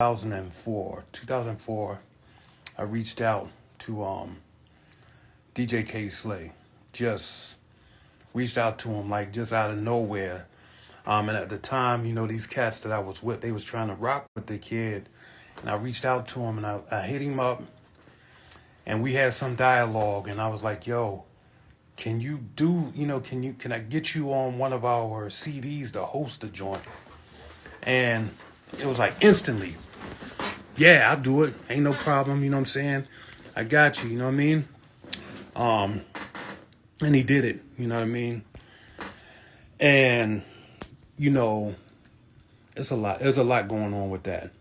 2004, I reached out to DJ K Slay. Just reached out to him like just out of nowhere. And at the time, these cats that I was with, they was trying to rock with the kid. And I reached out to him and I hit him up and we had some dialogue and I was like, yo, can you do, can I get you on one of our CDs to host the joint? And it was like instantly, yeah, I'll do it. Ain't no problem, you know what I'm saying? I got you, you know what I mean? Um, and he did it, you know what I mean? And, you know, it's a lot. There's a lot going on with that.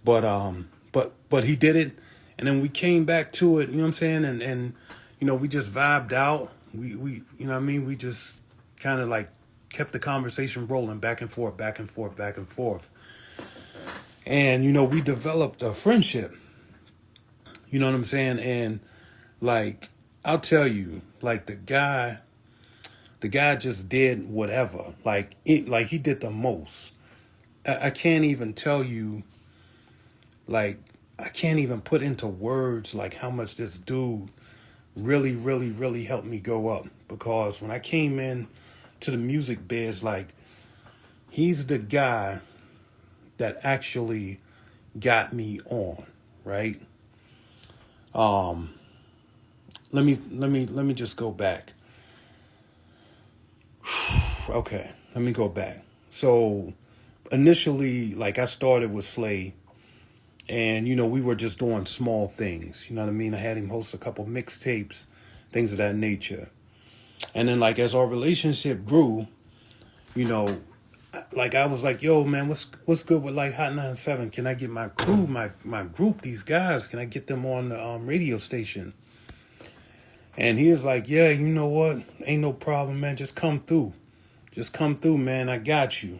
But he did it and then we came back to it, you know what I'm saying? And we just vibed out. We you know what I mean? We just kind of like kept the conversation rolling back and forth, back and forth, back and forth. And, we developed a friendship. You know what I'm saying? And like, I'll tell you, like the guy just did whatever. Like he did the most. I can't even tell you, like, I can't even put into words like how much this dude really, really, really helped me go up. Because when I came in to the music biz, like, he's the guy that actually got me on, right? Um, let me just go back. Okay, let me go back. So initially, like I started with Slay, and we were just doing small things. You know what I mean? I had him host a couple mixtapes, things of that nature. And then, like, as our relationship grew, you know, like I was like, yo, man, what's good with like Hot 97? Can I get my crew, my group, these guys? Can I get them on the radio station? And he was like, yeah, you know what? Ain't no problem, man. Just come through. Just come through, man. I got you.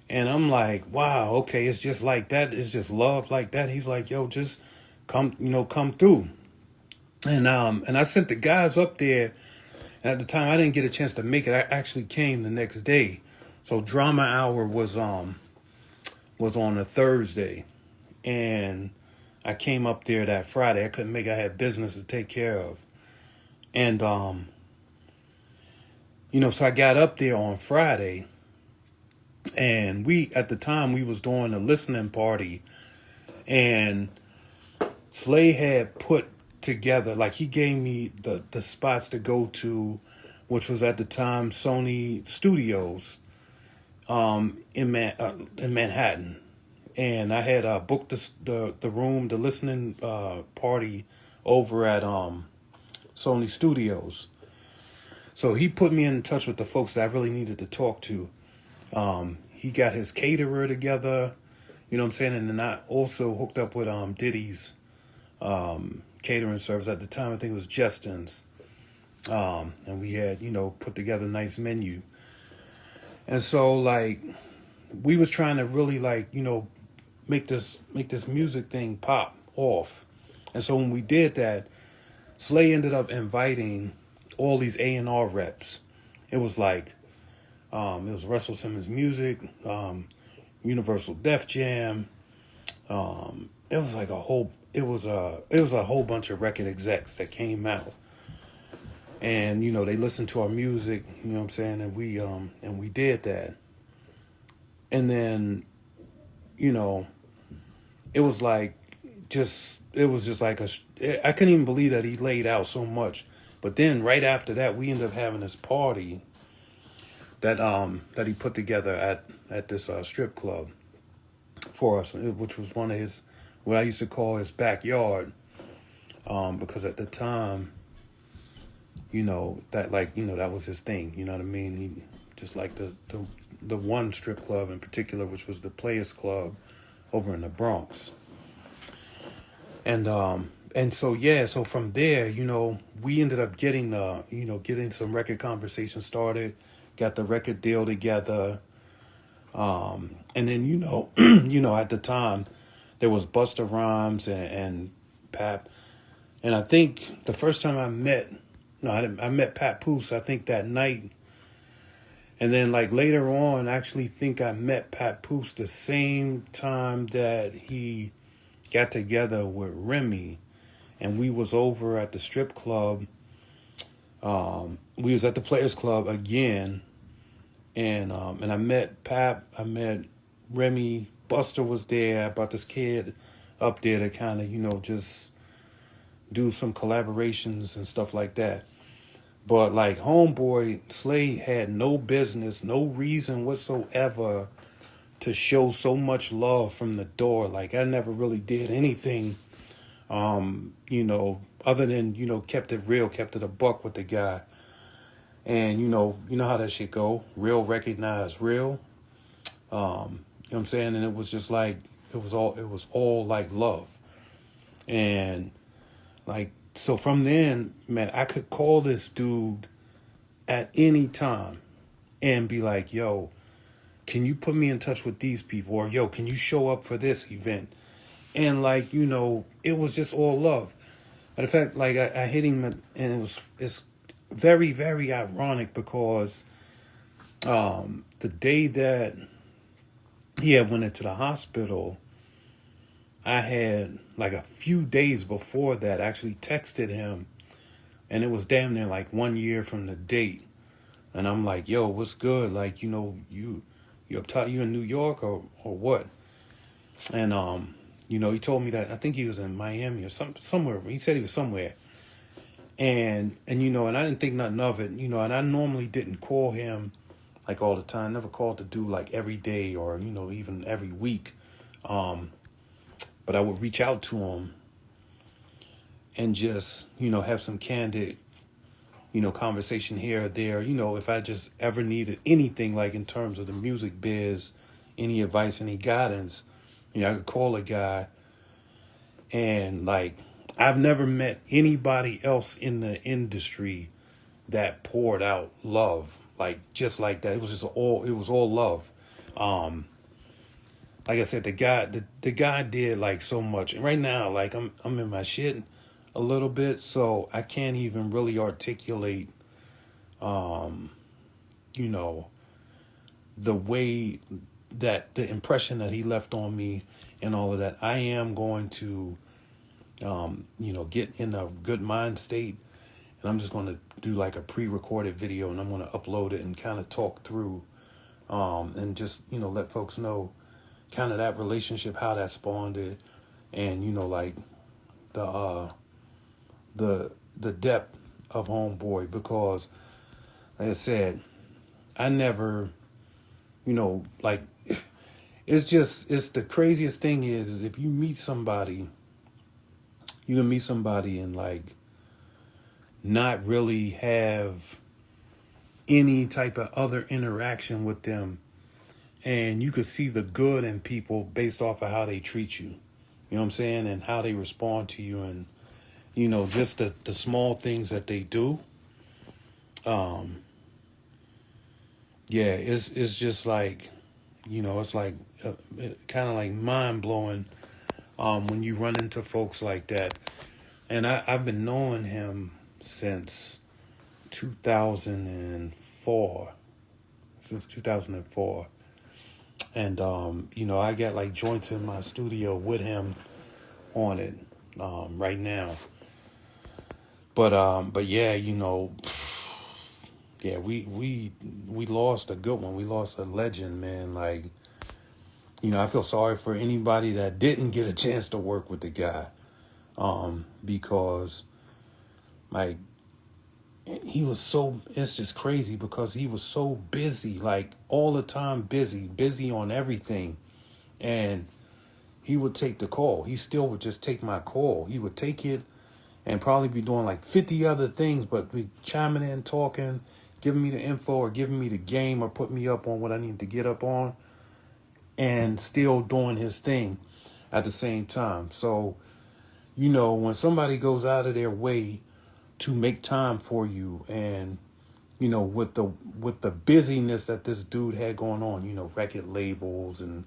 And I'm like, wow, okay, it's just like that. It's just love like that. He's like, yo, just come, come through. And I sent the guys up there. And at the time, I didn't get a chance to make it. I actually came the next day. So Drama Hour was on a Thursday, and I came up there that Friday. I couldn't make it. I had business to take care of. And so I got up there on Friday, and at the time we was doing a listening party, and Slay had put together, like, he gave me the spots to go to, which was at the time Sony Studios in Manhattan. And I had booked the room, the listening party over at Sony Studios. So he put me in touch with the folks that I really needed to talk to. He got his caterer together, you know what I'm saying? And then I also hooked up with Diddy's catering service. At the time, I think it was Justin's. And we had, put together a nice menu. And so, like, we was trying to really, like, make this music thing pop off. And so when we did that, Slay ended up inviting all these A&R reps. It was like, it was Russell Simmons Music, Universal Def Jam. It was like it was a whole bunch of record execs that came out. And, they listened to our music, you know what I'm saying? And we did that. And then, it was like, it was just like I couldn't even believe that he laid out so much. But then right after that, we ended up having this party that he put together at this strip club for us, which was one of his, what I used to call his backyard, because at the time, that was his thing. You know what I mean? He just like the one strip club in particular, which was the Players Club over in the Bronx. And so from there, we ended up getting getting some record conversations started, got the record deal together. And then, at the time there was Busta Rhymes and Pap. And I think the first time I met Papoose, I think that night. And then like later on, I actually think I met Papoose the same time that he got together with Remy, and we was over at the strip club. We was at the Players Club again, and I met Pap, I met Remy, Buster was there. I brought this kid up there to kind of just do some collaborations and stuff like that. But like homeboy Slade had no business, no reason whatsoever to show so much love from the door. Like I never really did anything, other than, kept it real, kept it a buck with the guy. And you know how that shit go. Real recognize real. You know what I'm saying? And it was just like it was all like love. And like so from then, man, I could call this dude at any time and be like, yo, can you put me in touch with these people? Or yo, can you show up for this event? And like, it was just all love. Matter of fact, like I hit him and it's very, very ironic because the day that he had went into the hospital, I had like a few days before that actually texted him, and it was damn near like 1 year from the date. And I'm like, yo, what's good? Like, you up top, you in New York or what? And he told me that I think he was in Miami or somewhere. He said he was somewhere. And and I didn't think nothing of it, and I normally didn't call him like all the time. Never called the dude like every day or, even every week. But I would reach out to him and just, have some candid, conversation here or there. If I just ever needed anything like in terms of the music biz, any advice, any guidance, I could call a guy. And like, I've never met anybody else in the industry that poured out love like just like that. It was all love. Like I said, the guy did like so much. And right now, like I'm in my shit a little bit, so I can't even really articulate the way that the impression that he left on me and all of that. I am going to get in a good mind state, and I'm just going to do like a pre-recorded video, and I'm going to upload it and kind of talk through and just let folks know kind of that relationship, how that spawned it, and like the depth of homeboy, because like I said, I never like it's the craziest thing is if you meet somebody, you can meet somebody and like not really have any type of other interaction with them, and you could see the good in people based off of how they treat you. You know what I'm saying? And how they respond to you, and just the small things that they do. Yeah, it's just like, it's like kind of like mind blowing when you run into folks like that. And I've been knowing him since 2004. Since 2004. And, I got like joints in my studio with him on it right now. But yeah, yeah, we lost a good one. We lost a legend, man. Like, I feel sorry for anybody that didn't get a chance to work with the guy, because like he was so, it's just crazy because he was so busy, like all the time busy on everything. And he would take the call. He still would just take my call. He would take it and probably be doing like 50 other things, but be chiming in, talking, giving me the info or giving me the game or put me up on what I need to get up on, and still doing his thing at the same time. So, when somebody goes out of their way to make time for you, and with the busyness that this dude had going on, record labels and